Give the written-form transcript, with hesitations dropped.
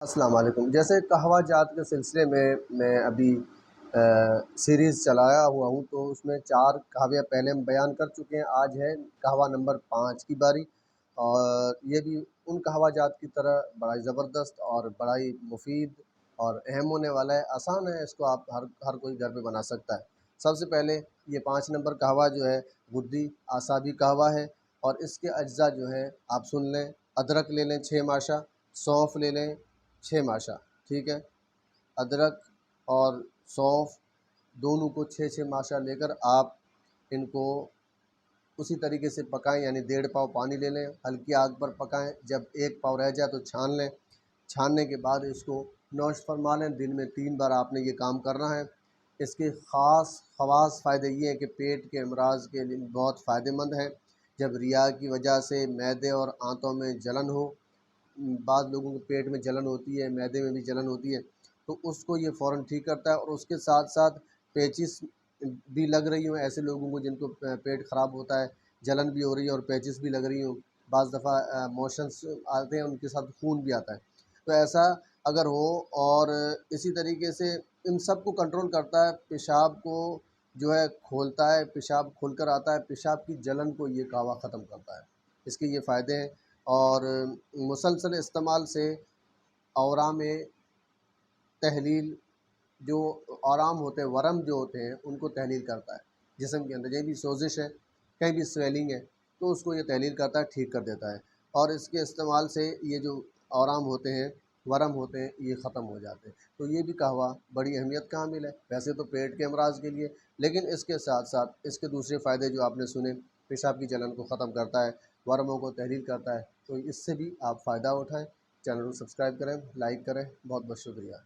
السلام علیکم۔ جیسے قہوہ جات کے سلسلے میں ابھی سیریز چلایا ہوا ہوں، تو اس میں 4 قہوے پہلے ہم بیان کر چکے ہیں۔ آج ہے قہوہ نمبر 5 کی باری، اور یہ بھی ان قہوہ جات کی طرح بڑا ہی زبردست اور بڑا ہی مفید اور اہم ہونے والا ہے۔ آسان ہے، اس کو آپ ہر کوئی گھر پہ بنا سکتا ہے۔ سب سے پہلے یہ 5 نمبر قہوہ جو ہے گدی اعصابی قہوہ ہے، اور اس کے اجزاء جو ہیں آپ سن لیں۔ ادرک لے لیں 6 ماشا، سونف لے لیں 6 ماشا، ٹھیک ہے۔ ادرک اور سونف دونوں کو 6 ماشا لے کر آپ ان کو اسی طریقے سے پکائیں، یعنی 1.5 پاؤ پانی لے لیں، ہلکی آگ پر پکائیں۔ جب 1 پاؤ رہ جائے تو چھان لیں۔ چھاننے کے بعد اس کو نوش فرما لیں۔ دن میں 3 بار آپ نے یہ کام کرنا ہے۔ اس کے خواص فائدے یہ ہیں کہ پیٹ کے امراض کے لیے بہت فائدہ مند ہے۔ جب ریا کی وجہ سے معدے اور آنتوں میں جلن ہو، بعض لوگوں کے پیٹ میں جلن ہوتی ہے، معدے میں بھی جلن ہوتی ہے، تو اس کو یہ فوراً ٹھیک کرتا ہے۔ اور اس کے ساتھ ساتھ پیچس بھی لگ رہی ہوں، ایسے لوگوں کو جن کو پیٹ خراب ہوتا ہے، جلن بھی ہو رہی ہے اور پیچس بھی لگ رہی ہوں، بعض دفعہ موشنس آتے ہیں، ان کے ساتھ خون بھی آتا ہے، تو ایسا اگر ہو، اور اسی طریقے سے ان سب کو کنٹرول کرتا ہے۔ پیشاب کو جو ہے کھولتا ہے، پیشاب کھول کر آتا ہے، پیشاب کی جلن کو یہ قہوہ ختم کرتا ہے۔ اس کے یہ فائدے ہیں، اور مسلسل استعمال سے اورام تحلیل جو آرام ہوتے ہیں، ورم جو ہوتے ہیں، ان کو تحلیل کرتا ہے جسم کے اندر۔ یہ بھی سوزش ہے، کہیں بھی سویلنگ ہے، تو اس کو یہ تحلیل کرتا ہے، ٹھیک کر دیتا ہے۔ اور اس کے استعمال سے یہ جو آرام ہوتے ہیں، ورم ہوتے ہیں، یہ ختم ہو جاتے ہیں۔ تو یہ بھی قہوہ بڑی اہمیت کا حامل ہے، ویسے تو پیٹ کے امراض کے لیے، لیکن اس کے ساتھ ساتھ اس کے دوسرے فائدے جو آپ نے سنے، پیشاب کی جلن کو ختم کرتا ہے، ورموں کو تحلیل کرتا ہے، تو اس سے بھی آپ فائدہ اٹھائیں۔ چینل کو سبسکرائب کریں، لائک کریں، بہت بہت شکریہ۔